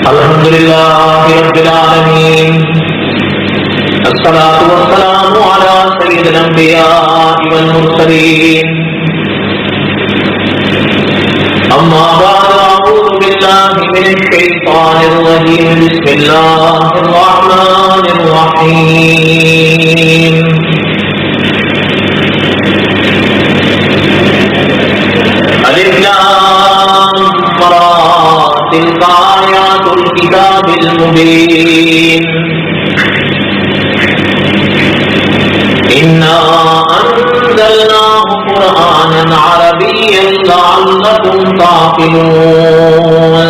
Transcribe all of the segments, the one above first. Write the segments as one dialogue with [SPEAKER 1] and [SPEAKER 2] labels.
[SPEAKER 1] الحمد لله رب العالمين، الصلاة والسلام على سيد الأنبياء والمرسلين. أما بعد، أعوذ بالله من الشيطان الرجيم. بسم الله الرحمن الرحيم. الف لام را، تلك آيات الكتاب المبين. إنا أنزلناه قرآنا عربيا لعلكم تعقلون.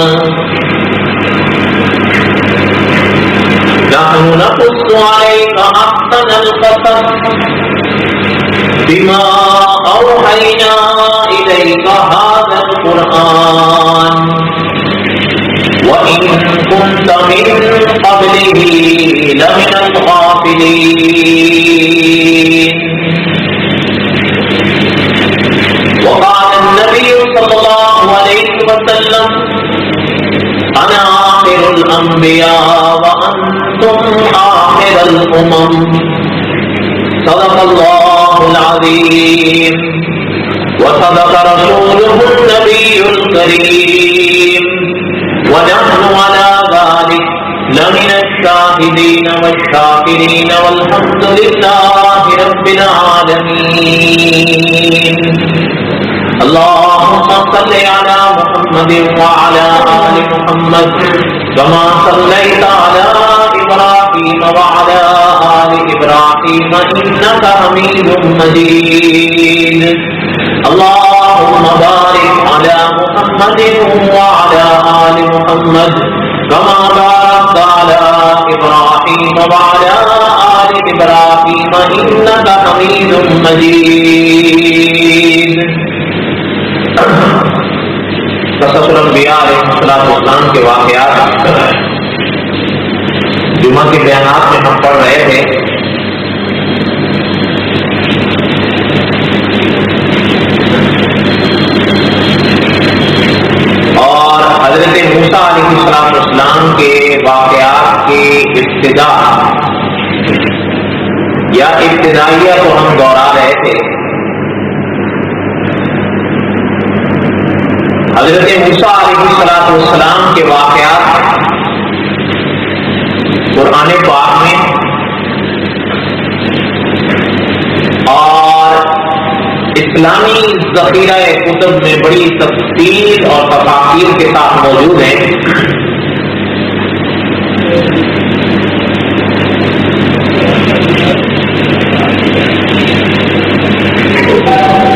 [SPEAKER 1] نحن نقص عليك أحسن القصص بما أوحينا إليك هذا القرآن وإن كنت من قبله لمن الغافلين. وقال النبي صلى الله عليه وسلم: أنا آخر الأنبياء وأنتم آخر الأمم. صدق الله العظيم وصدق رسوله النبي الكريم، ونحن على ذلك لمن الشاهدين والشاكرين، والحمد لله رب العالمين. اللهم صل على محمد وعلى آل محمد كما صليت على إبراهيم وعلى آل إبراهيم إنك حميد مجيد. اللهم بارك على محمد وعلى آل محمد كما باركت على إبراهيم وعلى آل إبراهيم إنك حميد مجيد. قصص الانبیاء علیہ السلام کے واقعات جمعہ کے بیانات میں ہم پڑھ رہے تھے. اور حضرت موسیٰ علیہ السلام کے واقعات کی ابتدا یا ابتدائیہ کو ہم دوہرا رہے تھے. حضرت موسیٰ علیہ السلام کے واقعات قرآن پاک میں اور اسلامی ذخیرہ کتب میں بڑی تفصیل اور تفاصیل کے ساتھ موجود ہیں.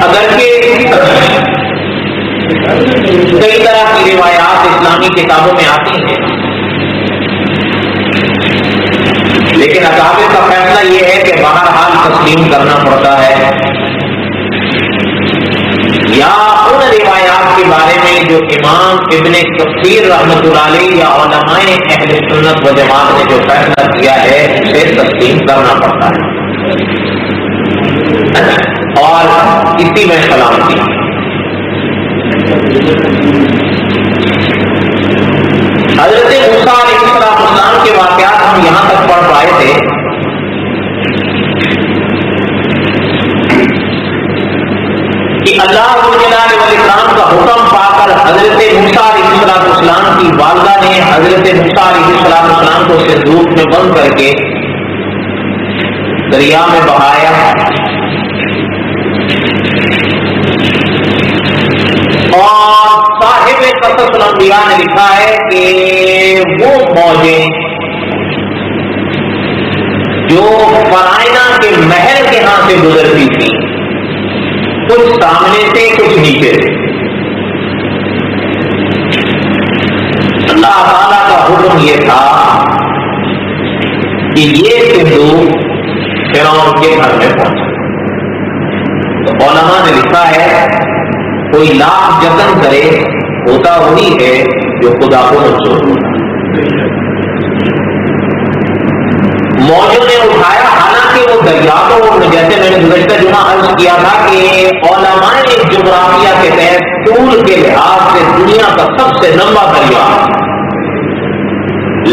[SPEAKER 1] اگرچہ کئی طرح کی روایات اسلامی کتابوں میں آتی ہیں، لیکن اکابر کا فیصلہ یہ ہے کہ بہرحال تسلیم کرنا پڑتا ہے، یا ان روایات کے بارے میں جو امام ابن کثیر رحمۃ اللہ علیہ یا علماء اہل سنت و جماعت نے جو فیصلہ کیا ہے اسے تسلیم کرنا پڑتا ہے، اور اسی میں سلامتی. حضرت موسیٰ علیہ السلام کے واقعات ہم یہاں تک پڑھ پائے تھے کہ اللہ جلال والاکرام کا حکم پا کر حضرت موسیٰ علیہ السلام کی والدہ نے حضرت موسیٰ علیہ السلام کو صندوق میں بند کر کے دریا میں بہایا، اور صاحب قصص الانبیاء نے لکھا ہے کہ وہ موجیں جو فرعونہ کے محل کے ہاں سے گزرتی تھی، کچھ سامنے سے کچھ نیچے سے، اللہ تعالیٰ کا حکم یہ تھا کہ یہ صندوق فرعون کے گھر میں پہنچا. تو علماء نے لکھا ہے کوئی لاکھ جتن کرے ہوتا وہی ہے جو خدا کو منظور ہوتا. موجوں نے اٹھایا، حالانکہ وہ دریا کو جیسے میں نے گزشتہ جمعہ عرض کیا تھا کہ علماء جغرافیہ کے تحت طول کے لحاظ سے دنیا کا سب سے لمبا دریا،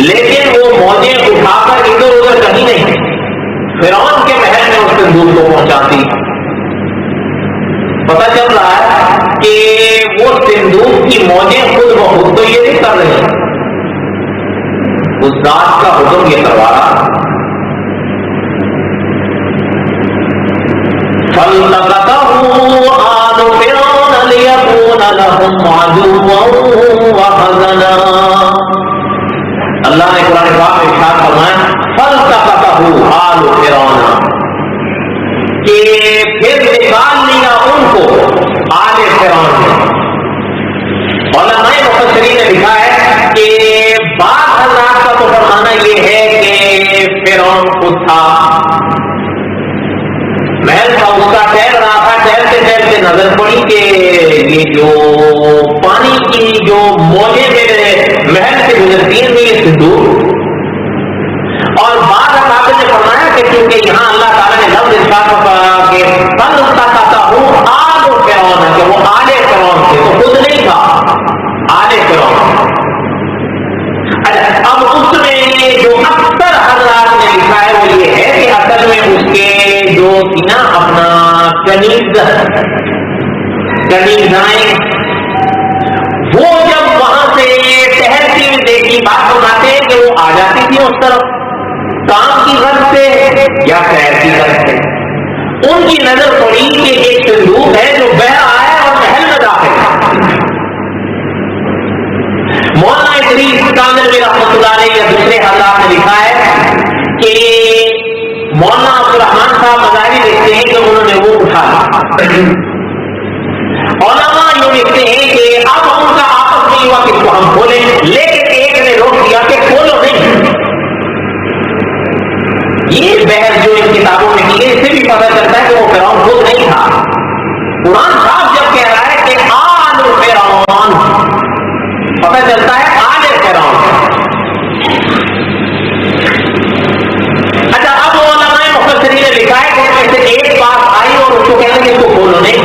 [SPEAKER 1] لیکن وہ موجیں اٹھا کر ادھر ادھر کہیں نہیں، فرعون کے محل میں اس صندوق کو پہنچاتی۔ پتہ چل رہا ہے کہ وہ صندوق کی موجیں خود بخود تو یہ نہیں کر رہی، اس ذات کا حکم یہ کروا رہا۔ فَالْتَقَطَهُ آلُ فِرْعَوْنَ لِيَكُونَ لَهُمْ عَدُوًّا وَحَزَنًا۔ اللہ نے قرآن پاک میں ارشاد فرمایا فَالْتَقَطَهُ آلُ فِرْعَوْنَ، کہ پھر نکال لیا ان کو آل فرعون نے۔ علماء مفسرین نے لکھا ہے کہ بعض حضرات کا تو فرمانا یہ ہے کہ فرعون خود تھا، محل تھا اس کا، ٹہل رہا تھا، ٹہلتے ٹہلتے نظر پڑی کہ یہ جو پانی کی جو موجیں میرے محل سے گزرتی ہیں یہ صندوق، اور بعض اکابر نے فرمایا کہ کیونکہ یہاں اللہ تعالیٰ نے لفظ ارشاد فرمایا کہ فَالْتَقَطَهُ آلُ فِرْعَوْنَ، کہ وہ آل فرعون تھے، تو خود نہیں تھا، آل فرعون۔ اب اس میں جو اکثر حضرات نے لکھا ہے وہ یہ ہے کہ اصل میں اس کے جو تھی نا اپنا کنیزائیں، وہ جب وہاں سے ٹہلتی ہوئی دیکھی، بات فرماتے ہیں کہ وہ آ جاتی تھی اس طرف کام کی غرض سے یا خیر کی غرض سے، ان کی نظر پڑی کہ ایک صندوق ہے جو بہہ رہا ہے اور محل میں داخل ہے۔ مولانا ادریس کاندھلوی رحمۃ اللہ علیہ یا دوسرے حضرات نے لکھا ہے کہ مولانا عبد الرحمان صاحب مظاہری لکھتے ہیں کہ انہوں نے وہ اٹھا لیا۔ علماء یوں لکھتے ہیں کہ اب ان کا آپس میں ہوا کہ اس کو ہم کھولیں، لیکن ایک نے روک دیا کہ کھولو نہیں۔ یہ بحث جو ان کتابوں میں کی ہے اس سے بھی پتہ چلتا ہے کہ وہ فرعون خود نہیں تھا۔ قرآن صاحب جب کہہ رہا ہے کہ آل فرعون، پتہ چلتا ہے آل فرعون۔ اچھا، اب علماء مفسرین نے لکھا ہے کہ ان میں سے ایک بات آئی اور اس کو کہنے کہ اس کو کھولو نہیں۔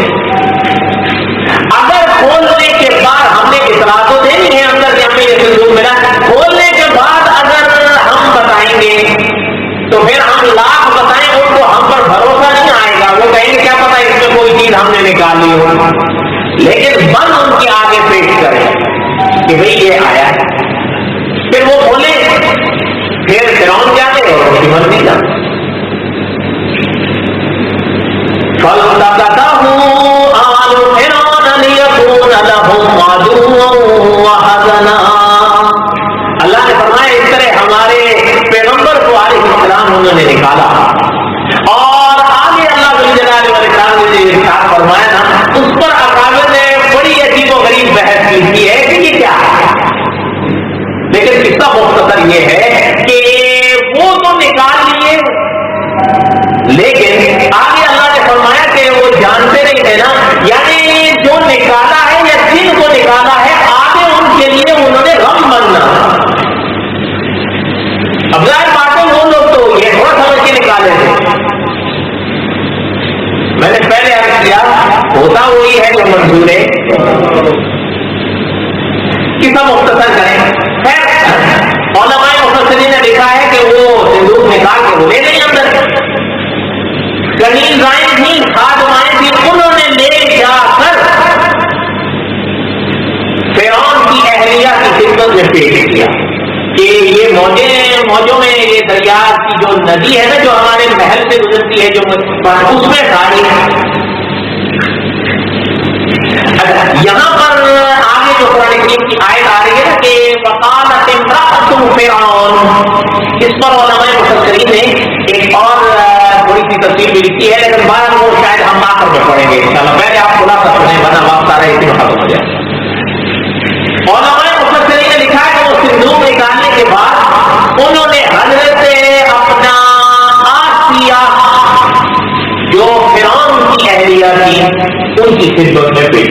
[SPEAKER 1] اگر کھولنے کے بعد ہم نے اطلاع تو دینی ہے اندر کہ ہمیں یہ صندوق ملا، کھولنے کے بعد اگر ہم بتائیں گے تو پھر ہم لاکھ بتائیں ان کو ہم پر بھروسہ نہیں آئے گا، وہ کہیں گے کیا پتا اس میں کوئی چیز ہم نے نکالی ہو، لیکن بند ان کے آگے پیش کریں کہ بھئی یہ آیا ہے، پھر وہ بولے، پھر فرعون جانے اور اس کی مرضی جانے۔ فَالْتَقَطَهُ آلُ فِرْعَوْنَ لِيَكُونَ لَهُمْ عَدُوًّا وَحَزَنًا۔ اللہ نے فرمایا اس طرح ہمارے پیغمبر کو علیہ السلام انہوں نے نکالا، اور آگے اللہ جلال والاکرام نے ارشاد فرمایا نا، اس پر اکابر نے بڑی عجیب و غریب بحث کی ہے کہ یہ کیا ہے، لیکن قصہ مختصر یہ ہے کہ وہ تو نکال لیے، لیکن آگے اللہ نے فرمایا کہ وہ جانتے نہیں تھے نا، یعنی جو نکالا ہے یا جن کو نکالا ہے آگے ان کے لیے انہوں نے غم بننا۔ اب ظاہر بات ہے وہ لوگ تو یہ تھوڑا سمجھ کے نکالے تھے، میں نے پہلے عرض کیا ہوتا وہی ہے جو منظور ہے، قصہ مختصر کریں۔ خیر، علماء مفسرین نے لکھا ہے کہ وہ صندوق نکال کے وہ لے نہیں اندر، کنیزائیں تھیں، خادمائیں تھیں، انہوں نے لے جا کر فرعون کی اہلیہ کی خدمت میں پیش کیا کہ یہ موجوں میں یہ دریا کی جو ندی ہے نا جو ہمارے محل سے گزرتی ہے جو اس میں ساری یہاں پر آگے جو قرآن کریم کی آیت آ رہی ہے نا کہ وقالت امرأۃ فرعون، اس پر علماء مفسرین نے ایک اور تھوڑی سی تفصیل بھی لکھی ہے، لیکن بعد وہ شاید ہم آخر میں پڑھیں گے انشاءاللہ، پہلے آپ خلاصہ پڑھیں ورنہ وقت آ رہا ہے اسی میں ختم ہو جائے۔ علماء مفسرین نے لکھا ہے کہ وہ صندوق نکالنے کے بعد انہوں نے حضرت اپنا آسیہ جو فرعون کی اہلیہ تھی ان کی خدمت میں پیش۔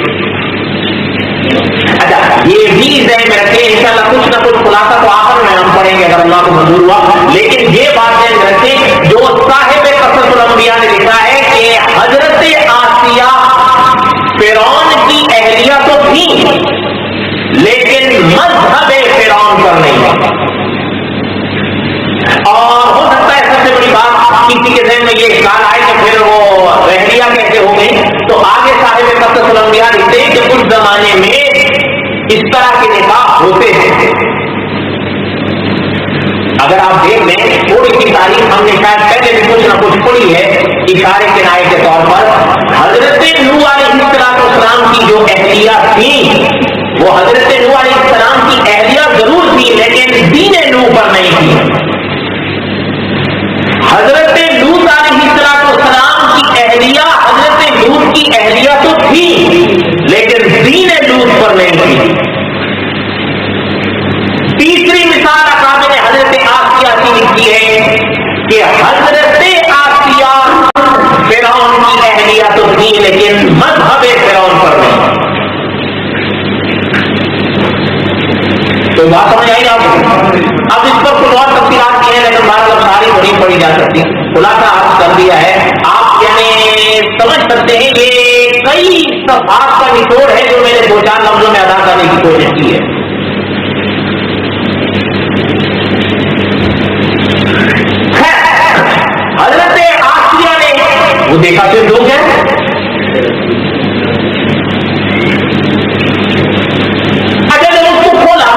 [SPEAKER 1] اچھا، یہ بھی ذہن میں رکھیں انشاءاللہ کچھ نہ کچھ خلاصہ تو آخر میں ہم پڑھیں گے اگر اللہ کو منظور ہوا، لیکن یہ بات ذہن رکھیں جو صاحب قصص الانبیاء نے لکھا ہے کہ آسیہ فرعون کی اہلیہ تو تھی لیکن مذہب فرعون پر نہیں. اور ہو سکتا ہے سب سے بڑی بات کسی کے ذہن میں یہ اشکال آئے کہ پھر وہ اہلیہ کیسے ہو گئی. تو آگے صاحب قصص الانبیاء لکھتے ہیں کہ اس زمانے میں اس طرح کے نکاح ہوتے ہیں. اگر آپ دیکھ لیں تھوڑی سی تاریخ ہم نے شاید پہلے بھی کچھ نہ کچھ پڑھی ہے اشارے کنائے کے طور پر. حضرت نوح علیہ السلام کی جو اہلیہ تھی وہ حضرت نوح علیہ السلام کی اہلیہ ضرور تھی لیکن دین نوح پر نہیں تھی. حضرت لوط علیہ السلام کی اہلیہ حضرت لوط کی اہلیہ تو تھی لیکن دین لوط پر نہیں تھی. تیسری مثال اکابر نے حضرت آسیہ کی لکھی ہے کہ حضرت آسیہ فرعون کی اہلیہ تو تھی لیکن مذہب فرعون پر نہیں. تو بات سمجھ آئی آپ. اب اس پر کچھ اور تفصیلات کی ہیں لیکن بات اب ساری بڑی پڑی جا سکتی. خلاصہ آپ کر دیا ہے. آپ یعنی سمجھ سکتے ہیں کہ کئی صفحات کا نچوڑ ہے جو میں نے 2-4 لفظوں میں ادا کرنے کی کوشش کی ہے. حضرت آسیہ نے وہ دیکھا کہ لوگ ہیں اچھا جب اس کو کھولا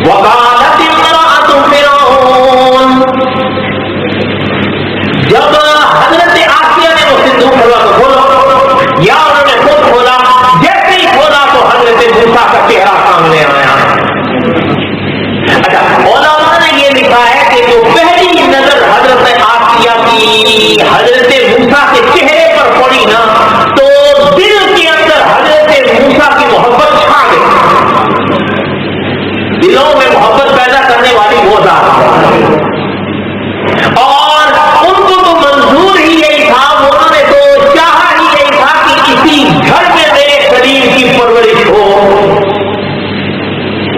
[SPEAKER 1] وقالت امرأة فرعون. جب حضرت آسیہ نے وہ صندوق کھولا تو کھولو یا انہوں نے خود کھولا. جیسے ہی کھولا تو حضرت موسیٰ کا چہرہ سامنے آیا. اچھا علماء نے یہ لکھا ہے کہ جو پہلی نظر حضرت آسیہ کی حضرت موسیٰ کے چہرے پر پڑی نا تو دل کے اندر حضرت موسیٰ کی محبت چھا گئی. دلوں میں محبت پیدا کرنے والی وہ ذات اور ان کو تو منظور ہی یہی تھا. انہوں نے تو چاہا ہی یہی تھا کہ اسی گھر میں میرے کریم کی پرورش ہو.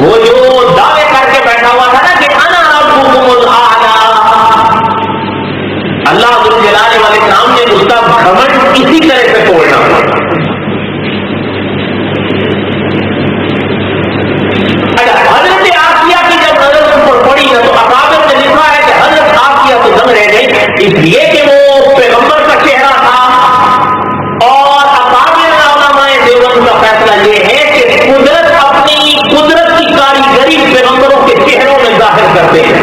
[SPEAKER 1] وہ جو دعوے کر کے بیٹھا ہوا تھا نا کہ انا ربکم الاعلی, اللہ ذوالجلال والاکرام نے اس کا گھمنڈ اسی طرح سے توڑنا. اچھا حضرت آسیہ کی جب نظر ان پر پڑی نا تو اکابر نے لکھا ہے کہ حضرت آسیہ تو دنگ رہ گئی اس لیے کہ وہ پیغمبر کا چہرہ تھا. اور اکابر علماء دیوبند کا فیصلہ یہ ہے کہ قدرت اپنی قدرت کی کاریگری پیغمبروں کے چہروں میں ظاہر کرتے ہیں.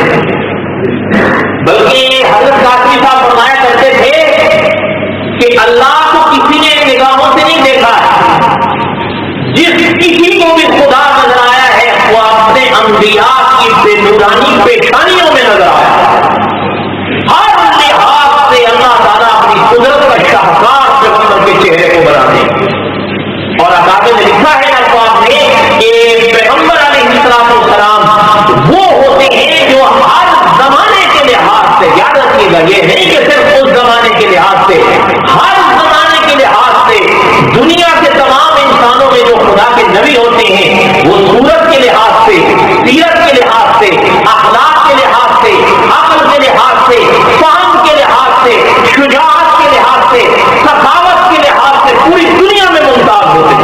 [SPEAKER 1] بلکہ حضرت قاسمی صاحب فرمایا کرتے تھے کہ اللہ کو کسی نے نگاہوں سے نہیں دیکھا ہے. جس کسی کو بھی خدا نظر آیا ہے وہ اپنے انبیاء کی بے نورانی پیشانیوں میں نظر آیا. ہر لحاظ سے اللہ تعالیٰ اپنی قدرت کا شاہکار پیغمبر کے چہرے کو بنا دے. اور اکابر نے لکھا ہے اخبار میں کہ پیغمبر علیہ السلام وہ ہوتے ہیں جو ہر زمانے کے لحاظ سے, یاد رکھیے گا یہ نہیں کہ صرف اس زمانے کے لحاظ سے, ہر زمانے کے لحاظ سے دنیا کے تمام انسانوں میں جو خدا کے نبی ہوتے ہیں وہ صورت کے لحاظ سے, سیرت کے لحاظ سے, اخلاق کے لحاظ سے, عقل کے لحاظ سے, فہم کے لحاظ سے, شجاعت کے لحاظ سے, سخاوت کے لحاظ سے پوری دنیا میں ممتاز ہوتے ہیں.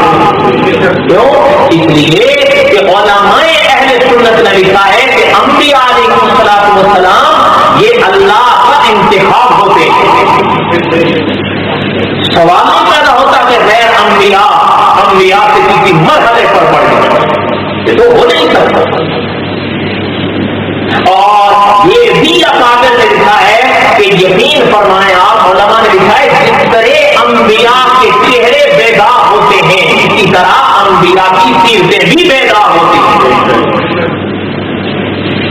[SPEAKER 1] کیوں؟ اس لیے کہ علماء اہل سنت نے لکھا ہے کہ انبیاء علیہ السلام یہ اللہ کا انتخاب ہوتے ہیں. سوال نہیں پیدا ہوتا کہ غیر انبیاء سے کسی مرحلے پر پڑ گئے, یہ تو ہو نہیں سکتا. اور یہ بھی اکابر نے لکھا ہے کہ یقین فرمائیں آپ, علماء نے لکھا ہے جس طرح انبیاء کے چہرے بیدار ہوتے ہیں اسی طرح انبیاء کی سیرتیں بھی بیدار ہوتی ہیں.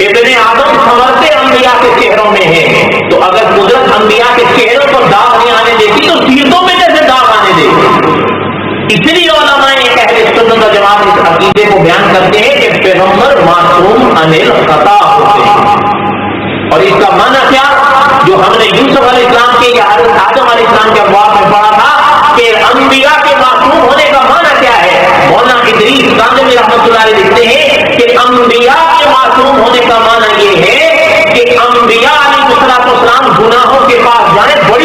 [SPEAKER 1] ابن آدم سنورتے انبیاء کے چہروں میں ہیں تو اگر قدرت انبیاء کے چہروں پر داغ نہیں آنے دیتی تو سیرتوں میں کیسے داغ آنے دیتی. اس لیے علماء اہل سنت و جماعت اس عقیدے کو بیان کرتے ہیں کہ پیغمبر معصوم عن الخطا ہوتے ہیں. اور اس کا معنی کیا جو ہم نے یوسف علیہ السلام کے یا حضرت آدم علیہ السلام کے ابواب میں پڑھا تھا کہ انبیاء کے معصوم ہونے کا معنی کیا ہے. مولانا ادریس کاظمی رحمۃ اللہ علیہ لکھتے ہیں کہ انبیاء کے معصوم ہونے کا معنی یہ ہے کہ انبیاء علیہ السلام گناہوں کے پاس جائیں, بڑی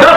[SPEAKER 1] 10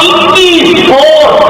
[SPEAKER 1] 2100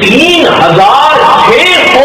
[SPEAKER 1] 3600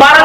[SPEAKER 1] 12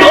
[SPEAKER 1] 2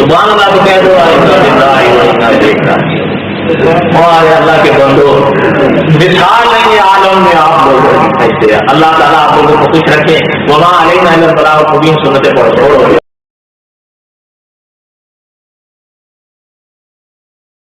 [SPEAKER 1] سبحان اللہ تو کہہ دو اور اللہ کے بندو مثال نہیں ہے عالم میں آپ لوگ ایسے اللہ تعالیٰ آپ لوگوں کو خوش رکھے وہاں علیہ البلاغ المبین سنتیں پڑھو.